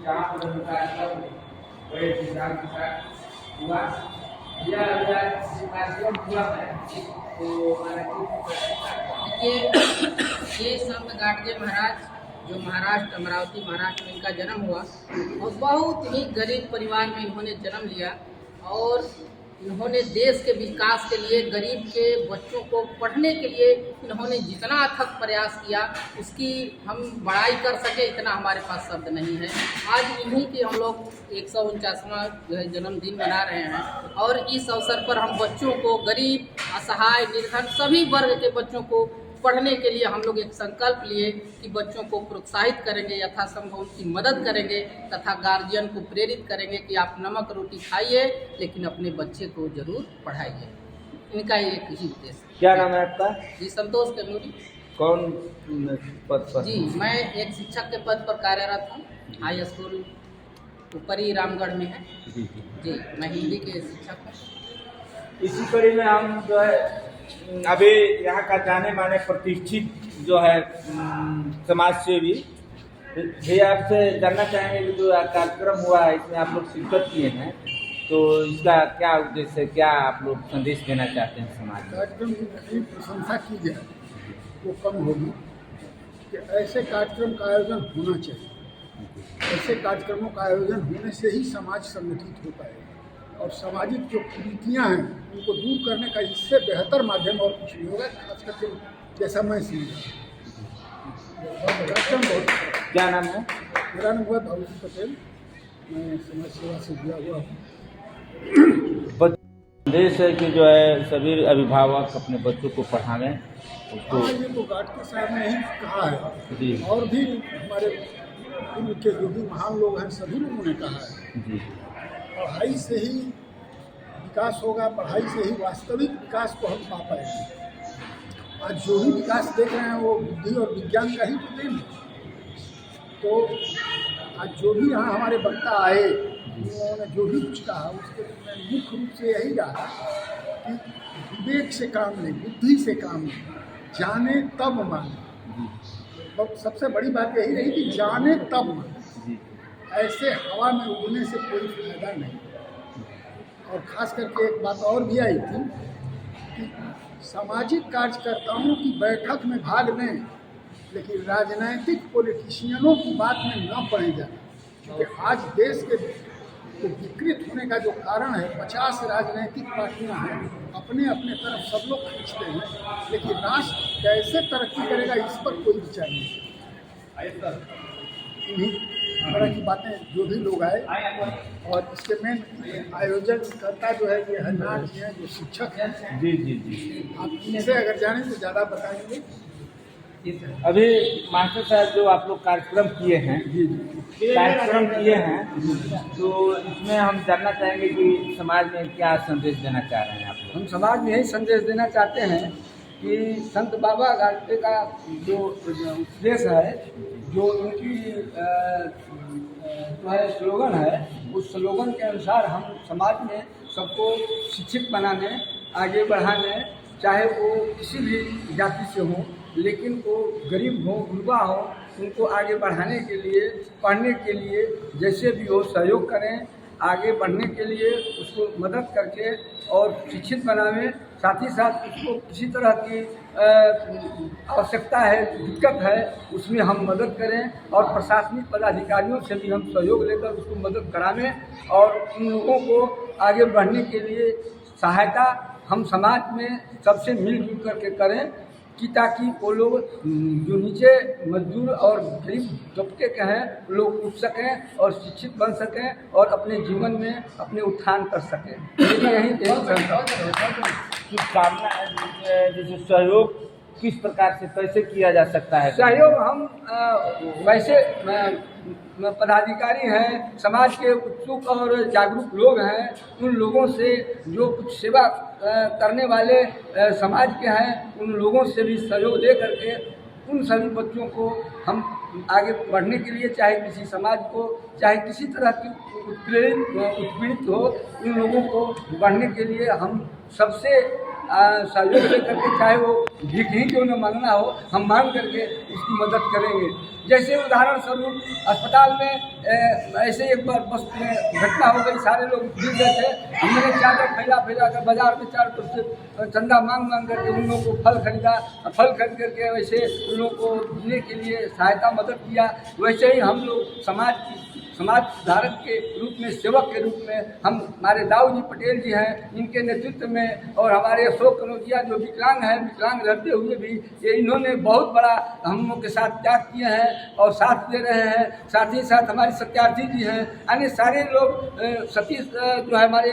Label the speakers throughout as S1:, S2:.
S1: जहाँ पर उनका सब बड़े किसान के साथ हुआ यह कार्यक्रम हुआ है। तो
S2: ये संत गाडगे महाराज जो महाराष्ट्र अमरावती महाराष्ट्र में इनका जन्म हुआ और बहुत ही गरीब परिवार में इन्होंने जन्म लिया और इन्होंने देश के विकास के लिए गरीब के बच्चों को पढ़ने के लिए इन्होंने जितना अथक प्रयास किया उसकी हम बड़ाई कर सके इतना हमारे पास शब्द नहीं है। आज इन्हीं की हम लोग 149वां जो है जन्मदिन मना रहे हैं और इस अवसर पर हम बच्चों को गरीब असहाय निर्धन सभी वर्ग के बच्चों को पढ़ने के लिए हम लोग एक संकल्प लिए कि बच्चों को प्रोत्साहित करेंगे, यथासंभव उनकी मदद करेंगे तथा गार्जियन को प्रेरित करेंगे कि आप नमक रोटी खाइए लेकिन अपने बच्चे को जरूर पढ़ाइए। इनका एक ही उद्देश्य।
S3: क्या नाम है आपका?
S2: जी संतोष कनूरी।
S3: कौन पद पर?
S2: जी मैं एक शिक्षक के पद पर कार्यरत हूँ। हाई स्कूल ऊपरी रामगढ़ में है। जी मैं हिंदी के शिक्षक हूँ।
S3: इसी कड़ी में हम जो है अभी यहाँ का जाने माने प्रतिष्ठित जो है समाज सेवी भी आपसे जानना चाहेंगे कि जो कार्यक्रम हुआ है इसमें आप लोग शिरकत किए हैं तो इसका क्या उद्देश्य है, क्या आप लोग संदेश देना चाहते हैं समाज में?
S4: कार्यक्रम की प्रशंसा की जाए वो कम होगी कि ऐसे कार्यक्रम का आयोजन होना चाहिए। ऐसे कार्यक्रमों का आयोजन होने से ही समाज संगठित होता है और सामाजिक जो कुरीतियाँ हैं उनको दूर करने का इससे बेहतर माध्यम और कुछ नहीं होगा, खास करके जैसा मैं समझा। कार्यक्रम बहुत
S3: क्या नाम है?
S4: मेरा नाम हुआ भावजी पटेल, मैं समाज सेवा से जुड़ा हुआ हूँ।
S3: संदेश है कि जो है सभी अभिभावक अपने बच्चों को पढ़ावें उसको।
S4: हाँ, ये तो गाडगे साहब ने ही कहा है
S3: जी।
S4: और भी हमारे पूर्व के जो भी महान लोग हैं सभी लोगों ने कहा है।
S3: जी।
S4: पढ़ाई से ही विकास होगा, पढ़ाई से ही वास्तविक विकास को हम पा पाएंगे। आज जो भी विकास देख रहे हैं वो बुद्धि और विज्ञान का ही तो देन है। तो आज जो भी यहाँ हमारे वक्ता आए उन्होंने जो भी कुछ कहा उसके में मुख्य रूप से यही रहा कि विवेक से काम नहीं, बुद्धि से काम नहीं, जाने तब माने। तो सबसे बड़ी बात यही रही कि जाने तब माने। ऐसे हवा में उड़ने से कोई फायदा नहीं। और ख़ास करके एक बात और भी आई थी कि सामाजिक कार्यकर्ताओं की बैठक में भाग लें लेकिन राजनीतिक पॉलिटिशियनों की बात में न पड़े जाए, क्योंकि आज देश के विकृत होने का जो कारण है 50 राजनीतिक पार्टियां हैं, अपने अपने तरफ सब लोग खींचते हैं लेकिन राष्ट्र कैसे तरक्की करेगा इस पर कोई विचार नहीं। इन्हीं तरह की बातें जो भी लोग आए और इसके मेन आयोजनकर्ता जो है ये हरनाथ जी हैं जो शिक्षक हैं।
S3: जी जी जी।
S4: आप इनसे अगर जाने तो ज़्यादा बताएंगे।
S3: अभी मास्टर साहब जो आप लोग कार्यक्रम किए हैं तो इसमें हम जानना चाहेंगे कि समाज में क्या संदेश देना चाह रहे हैं आप लोग?
S5: हम समाज में यही संदेश देना चाहते हैं कि संत बाबा गाडगे का जो उपदेश है, जो उनकी जो है स्लोगन है, उस स्लोगन के अनुसार हम समाज में सबको शिक्षित बनाने, आगे बढ़ाने, चाहे वो किसी भी जाति से हो लेकिन वो गरीब हो, युवा हो, उनको आगे बढ़ाने के लिए, पढ़ने के लिए जैसे भी हो सहयोग करें, आगे बढ़ने के लिए उसको मदद करके और शिक्षित बनावें। साथ ही साथ उसको किसी तरह की आवश्यकता है, दिक्कत है, उसमें हम मदद करें और प्रशासनिक पदाधिकारियों से भी हम सहयोग लेकर उसको मदद करावें और उन लोगों को आगे बढ़ने के लिए सहायता हम समाज में सबसे मिलजुल करके करें कि ताकि वो लोग जो नीचे मजदूर और गरीब तबके के हैं लोग उठ सकें और शिक्षित बन सकें और अपने जीवन में अपने उत्थान कर सकें। यही
S3: शुभकामना जैसे सहयोग किस प्रकार से कैसे किया जा सकता है?
S5: सहयोग हम वैसे पदाधिकारी हैं, समाज के उत्सुक और जागरूक लोग हैं, उन लोगों से जो कुछ सेवा करने वाले समाज के हैं उन लोगों से भी सहयोग ले करके उन सभी बच्चों को हम आगे बढ़ने के लिए, चाहे किसी समाज को चाहे किसी तरह की उत्पीड़ित हो, उन लोगों को बढ़ने के लिए हम सबसे सहयोग से करके, चाहे वो भीख ही क्यों न मांगना हो, हम मांग करके उसकी मदद करेंगे। जैसे उदाहरण स्वरूप अस्पताल में ऐसे एक बार बस में घटना हो गई, सारे लोग गिर गए थे। हमने चादर फैला कर बाजार में चारों तरफ से चंदा मांग करके उन लोगों को फल खरीदा, फल खरीद करके वैसे उन लोगों को जीने के लिए सहायता मदद किया। वैसे ही हम लोग समाज सुधारक के रूप में, सेवक के रूप में, हम हमारे दाऊ जी पटेल जी हैं, इनके नेतृत्व में, और हमारे अशोक कनौजिया जो विकलांग हैं, विकलांग रहते हुए भी ये इन्होंने बहुत बड़ा हम लोग के साथ त्याग किए हैं और साथ दे रहे हैं। साथ ही साथ हमारे सत्यार्थी जी हैं, अन्य सारे लोग, सतीश जो है हमारे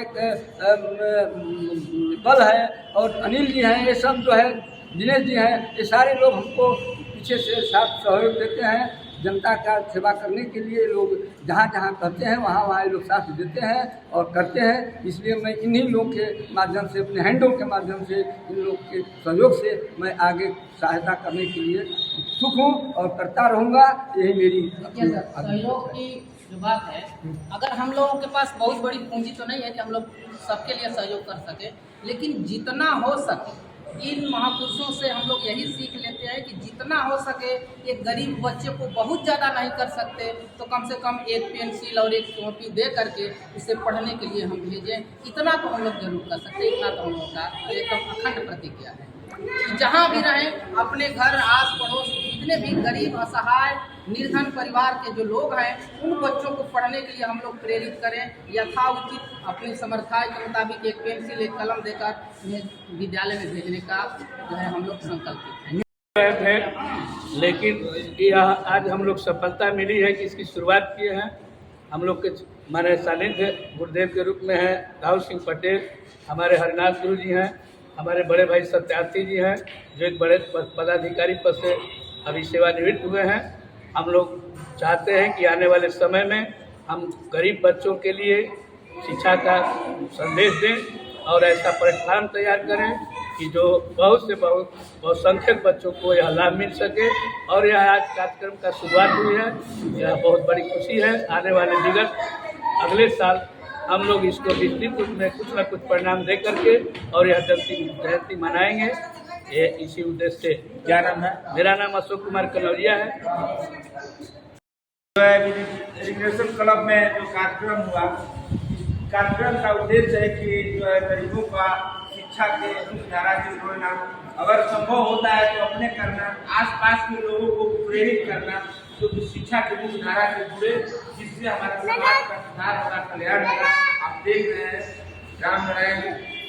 S5: बल है, और अनिल जी हैं, ये सब जो है दिनेश जी हैं, ये सारे लोग हमको पीछे से साथ सहयोग देते हैं। जनता का सेवा करने के लिए लोग जहाँ जहाँ कहते हैं वहाँ ये लोग साथ देते हैं और करते हैं। इसलिए मैं इन्हीं लोग के माध्यम से, अपने हैंडों के माध्यम से, इन लोग के सहयोग से मैं आगे सहायता करने के लिए उत्सुक हूँ और करता रहूँगा। यही मेरी
S2: सहयोग की जो बात है, अगर हम लोगों के पास बहुत बड़ी पूंजी तो नहीं है कि हम लोग सबके लिए सहयोग कर सके, लेकिन जितना हो सके इन महापुरुषों से हम लोग यही सीख लेते हैं कि जितना हो सके एक गरीब बच्चे को, बहुत ज़्यादा नहीं कर सकते तो कम से कम एक पेंसिल और एक कॉपी दे करके उसे पढ़ने के लिए हम भेजें। इतना तो हम लोग जरूर कर सकते हैं। इतना तो हम लोग का एकदम अखंड प्रतिज्ञा है कि जहाँ भी रहें, अपने घर आस पड़ोस जितने भी गरीब, असहाय, निर्धन परिवार के जो लोग हैं, उन बच्चों को पढ़ने के लिए हम लोग प्रेरित करें। यथाउचित अपनी समर्थाय के मुताबिक एक पेंसिल, एक कलम देकर उन्हें विद्यालय में भेजने का जो है हम लोग संकल्पित हैं।
S1: लेकिन यह आज हम लोग सफलता मिली है कि इसकी शुरुआत किए हैं। हम लोग के हमारे सानिध्य गुरुदेव के रूप में हैं दाऊ सिंह पटेल, हमारे हरिनाथ गुरु जी हैं, हमारे बड़े भाई सत्यार्थी जी हैं जो एक बड़े पदाधिकारी पद से अभी सेवानिवृत्त हुए हैं। हम लोग चाहते हैं कि आने वाले समय में हम गरीब बच्चों के लिए शिक्षा का संदेश दें और ऐसा प्लेटफार्म तैयार करें कि जो बहुत से बहुत संख्यक बच्चों को यह लाभ मिल सके। और यह आज कार्यक्रम का शुरुआत हुई है, यह बहुत बड़ी खुशी है। आने वाले विगत अगले साल हम लोग इसको विस्तृत रूप में कुछ न कुछ परिणाम दे करके और यह जयंती मनाएंगे। ये इसी उद्देश्य से।
S3: क्या नाम है?
S1: मेरा नाम अशोक कुमार कनौजिया है।
S3: जो है रिक्रिएशन क्लब में जो कार्यक्रम हुआ, कार्यक्रम का उद्देश्य है कि जो है गरीबों का शिक्षा के धारा से जोड़ना, अगर संभव होता है तो अपने करना, आसपास के लोगों को प्रेरित करना जो शिक्षा के मुख्य धारा से जुड़े, जिससे हमारे समाज का सुधार होगा, कल्याण होगा। आप देख रहे हैं राम नारायण